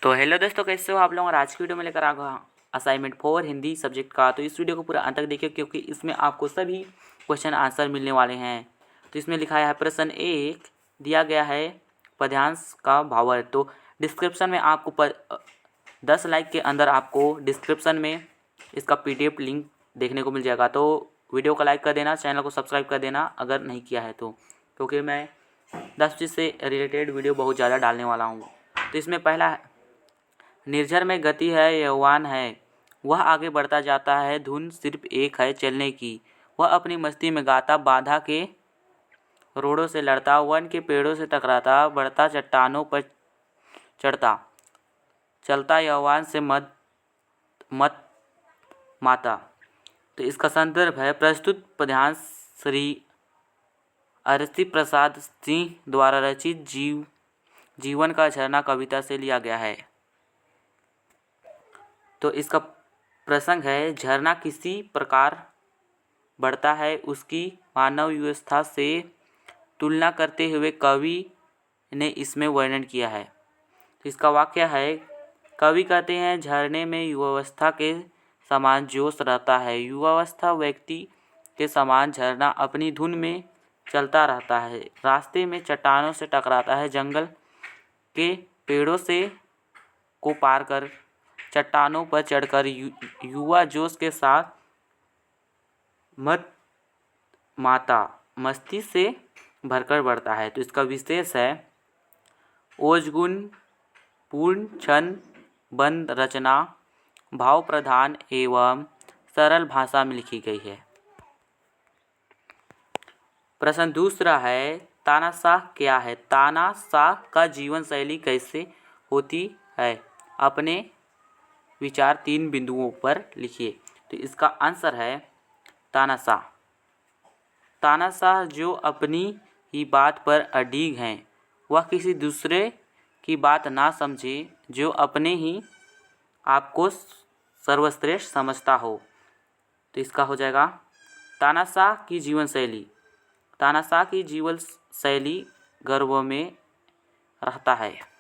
तो हेलो दोस्तों, कैसे हो आप लोग। और आज की वीडियो में लेकर आ गया असाइनमेंट 4 हिंदी सब्जेक्ट का। तो इस वीडियो को पूरा अंत तक देखिए, क्योंकि इसमें आपको सभी क्वेश्चन आंसर मिलने वाले हैं। तो इसमें लिखा है प्रश्न 1 दिया गया है पद्यांश का भावार्थ। तो डिस्क्रिप्शन में आपको 10 लाइक के अंदर आपको डिस्क्रिप्शन में इसका PDF लिंक देखने को मिल जाएगा। तो वीडियो को लाइक कर देना, चैनल को सब्सक्राइब कर देना अगर नहीं किया है तो, क्योंकि मैं 10 चीज़ से रिलेटेड वीडियो बहुत ज़्यादा डालने वाला हूँ। तो इसमें पहला है, निर्झर में गति है, यौवन है, वह आगे बढ़ता जाता है, धुन सिर्फ एक है चलने की, वह अपनी मस्ती में गाता, बाधा के रोड़ों से लड़ता, वन के पेड़ों से टकराता, बढ़ता चट्टानों पर चढ़ता, चलता यौवन से मत माता। तो इसका संदर्भ है प्रस्तुत पद्यांश श्री अरसी प्रसाद सिंह द्वारा रचित जीवन का झरना कविता से लिया गया है। तो इसका प्रसंग है, झरना किसी प्रकार बढ़ता है, उसकी मानव व्यवस्था से तुलना करते हुए कवि ने इसमें वर्णन किया है। तो इसका वाक्य है, कवि कहते हैं झरने में युवावस्था के समान जोश रहता है, युवावस्था व्यक्ति के समान झरना अपनी धुन में चलता रहता है, रास्ते में चट्टानों से टकराता है, जंगल के पेड़ों से को पार कर चट्टानों पर चढ़कर युवा जोश के साथ मस्ती से भरकर बढ़ता है। तो इसका विशेष है, ओजगुण पूर्ण छंद बंद रचना भाव प्रधान एवं सरल भाषा में लिखी गई है। प्रश्न दूसरा है, तानाशाह क्या है? तानाशाह का जीवन शैली कैसे होती है? अपने विचार 3 बिंदुओं पर लिखिए। तो इसका आंसर है, तानाशाह जो अपनी ही बात पर अडिग हैं, वह किसी दूसरे की बात ना समझे, जो अपने ही आपको सर्वश्रेष्ठ समझता हो। तो इसका हो जाएगा, तानाशाह की जीवन शैली। तानाशाह की जीवन शैली गर्व में रहता है,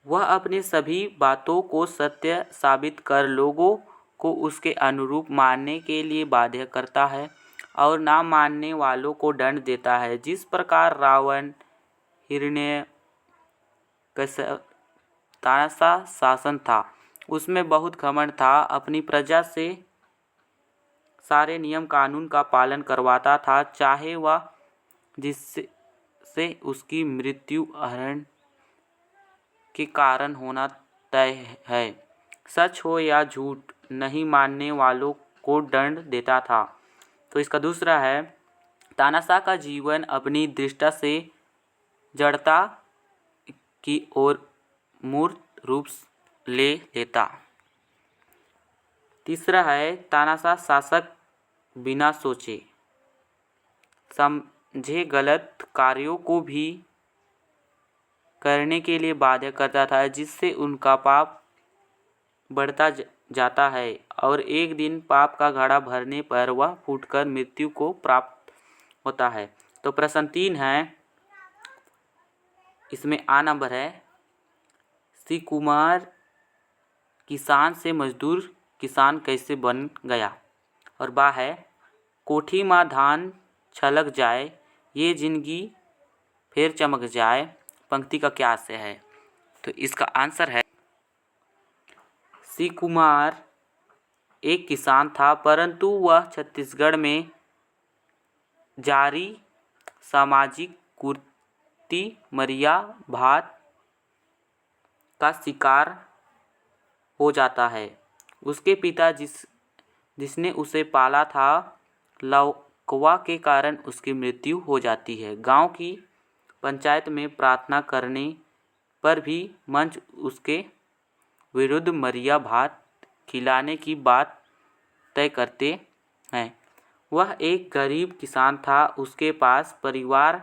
वह अपनी सभी बातों को सत्य साबित कर लोगों को उसके अनुरूप मानने के लिए बाध्य करता है और ना मानने वालों को दंड देता है। जिस प्रकार रावण हिरण्यकश्यप तानाशाह शासन था, उसमें बहुत घमंड था, अपनी प्रजा से सारे नियम कानून का पालन करवाता था, चाहे वह जिससे उसकी मृत्यु हरण के कारण होना तय है, सच हो या झूठ, नहीं मानने वालों को दंड देता था। तो इसका दूसरा है, तानाशाह का जीवन अपनी दृष्टि से जड़ता की ओर मूर्त रूप ले लेता। तीसरा है, तानाशाह शासक बिना सोचे समझे गलत कार्यों को भी करने के लिए बाध्य करता था, जिससे उनका पाप बढ़ता जाता है और एक दिन पाप का घड़ा भरने पर वह फूटकर मृत्यु को प्राप्त होता है। तो प्रश्न 3 है, इसमें आ नंबर है, श्री कुमार किसान से मजदूर किसान कैसे बन गया? और बा है, कोठी माँ धान छलक जाए, ये जिंदगी फिर चमक जाए, पंक्ति का क्या आशय है? तो इसका आंसर है, श्री कुमार एक किसान था, परंतु वह छत्तीसगढ़ में जारी सामाजिक कुरीति मरिया भात का शिकार हो जाता है। उसके पिता जिसने उसे पाला था, लकवा के कारण उसकी मृत्यु हो जाती है। गांव की पंचायत में प्रार्थना करने पर भी मंच उसके विरुद्ध मरिया भात खिलाने की बात तय करते हैं। वह एक गरीब किसान था, उसके पास परिवार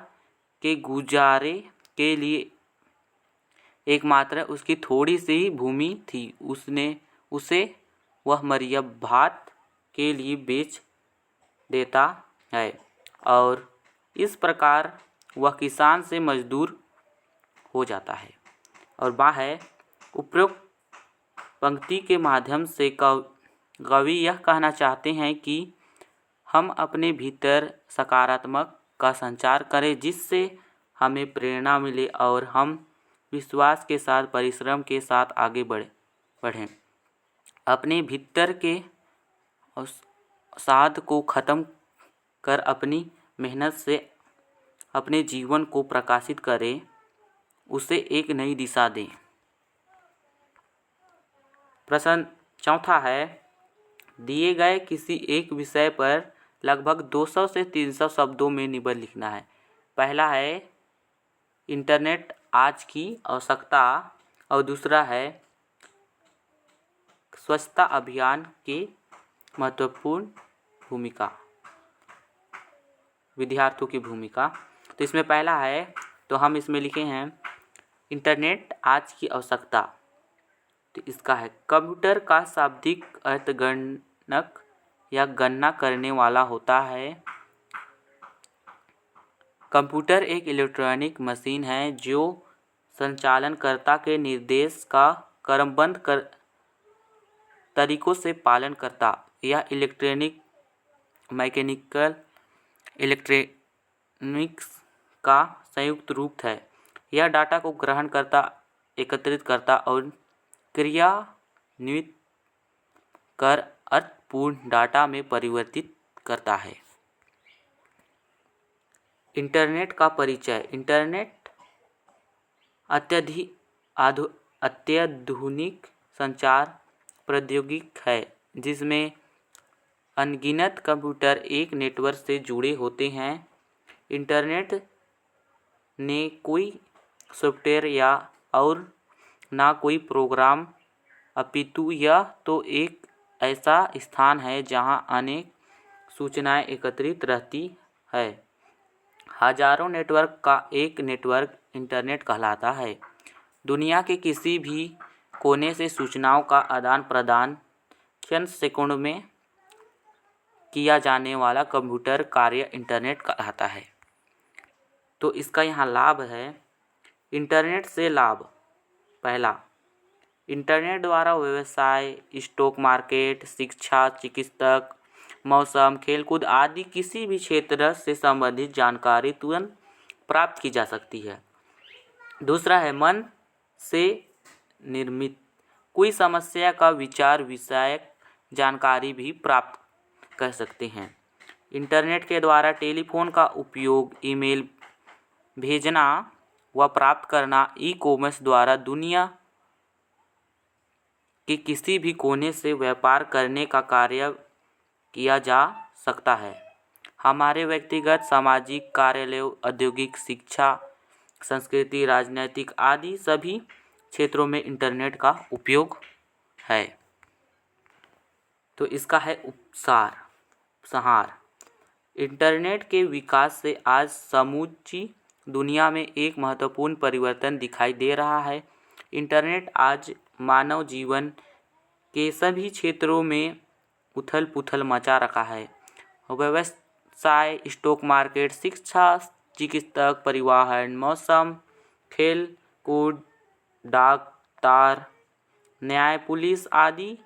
के गुजारे के लिए एकमात्र उसकी थोड़ी सी भूमि थी। उसे वह मरिया भात के लिए बेच देता है और इस प्रकार वह किसान से मजदूर हो जाता है। और बा है उपरोक्त पंक्ति के माध्यम से कवि यह कहना चाहते हैं कि हम अपने भीतर सकारात्मक का संचार करें जिससे हमें प्रेरणा मिले और हम विश्वास के साथ परिश्रम के साथ आगे बढ़ें। अपने भीतर के अवसाद को ख़त्म कर अपनी मेहनत से अपने जीवन को प्रकाशित करें, उसे एक नई दिशा दें। प्रश्न चौथा है, दिए गए किसी एक विषय पर लगभग 200 से 300 शब्दों में निबंध लिखना है। पहला है इंटरनेट आज की आवश्यकता और दूसरा है स्वच्छता अभियान की महत्वपूर्ण भूमिका, विद्यार्थियों की भूमिका। तो इसमें पहला है, तो हम इसमें लिखे हैं इंटरनेट आज की आवश्यकता। तो इसका है कंप्यूटर का शाब्दिक अर्थ गणक या गणना करने वाला होता है। कंप्यूटर एक इलेक्ट्रॉनिक मशीन है जो संचालनकर्ता के निर्देश का क्रमबद्ध तरीकों से पालन करता। यह मैकेनिकल इलेक्ट्रॉनिक्स का संयुक्त रूप है। यह डाटा को ग्रहण करता, एकत्रित करता और क्रियान्वित कर अर्थपूर्ण डाटा में परिवर्तित करता है। इंटरनेट का परिचय। इंटरनेट अत्याधुनिक संचार प्रौद्योगिकी है जिसमें अनगिनत कंप्यूटर एक नेटवर्क से जुड़े होते हैं। इंटरनेट ने कोई सॉफ्टवेयर या और ना कोई प्रोग्राम, अपितु यह तो एक ऐसा स्थान है जहां अनेक सूचनाएं एकत्रित रहती है। हजारों नेटवर्क का एक नेटवर्क इंटरनेट कहलाता है। दुनिया के किसी भी कोने से सूचनाओं का आदान प्रदान चंद सेकंडों में किया जाने वाला कंप्यूटर कार्य इंटरनेट कहलाता है। तो इसका यहाँ लाभ है। इंटरनेट से लाभ। पहला, इंटरनेट द्वारा व्यवसाय, स्टॉक मार्केट, शिक्षा, चिकित्सा, मौसम, खेलकूद आदि किसी भी क्षेत्र से संबंधित जानकारी तुरंत प्राप्त की जा सकती है। दूसरा है मन से निर्मित कोई समस्या का विचार विषयक जानकारी भी प्राप्त कर सकते हैं। इंटरनेट के द्वारा टेलीफोन का उपयोग, ईमेल भेजना व प्राप्त करना, ई-कॉमर्स द्वारा दुनिया के किसी भी कोने से व्यापार करने का कार्य किया जा सकता है। हमारे व्यक्तिगत, सामाजिक, कार्यालय, औद्योगिक, शिक्षा, संस्कृति, राजनीतिक आदि सभी क्षेत्रों में इंटरनेट का उपयोग है। तो इसका है उपसंहार। इंटरनेट के विकास से आज समूची दुनिया में एक महत्वपूर्ण परिवर्तन दिखाई दे रहा है। इंटरनेट आज मानव जीवन के सभी क्षेत्रों में उथल-पुथल मचा रखा है। व्यवसाय, स्टॉक मार्केट, शिक्षा, चिकित्सा, परिवहन, मौसम, खेल कूद, डाक, तार, न्याय, पुलिस आदि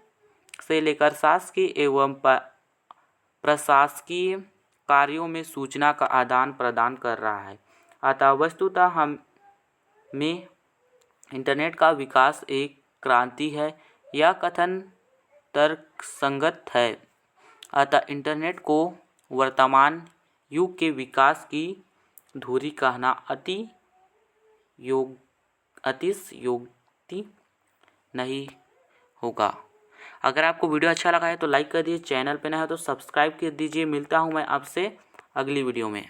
से लेकर शासकीय एवं प्रशासकीय कार्यों में सूचना का आदान प्रदान कर रहा है। अतः वस्तुतः हमें इंटरनेट का विकास एक क्रांति है। यह कथन तर्कसंगत है। अतः इंटरनेट को वर्तमान युग के विकास की धुरी कहना अतिशयोक्ति नहीं होगा। अगर आपको वीडियो अच्छा लगा है तो लाइक कर दीजिए, चैनल पे नया है तो सब्सक्राइब कर दीजिए। मिलता हूँ मैं आपसे अगली वीडियो में।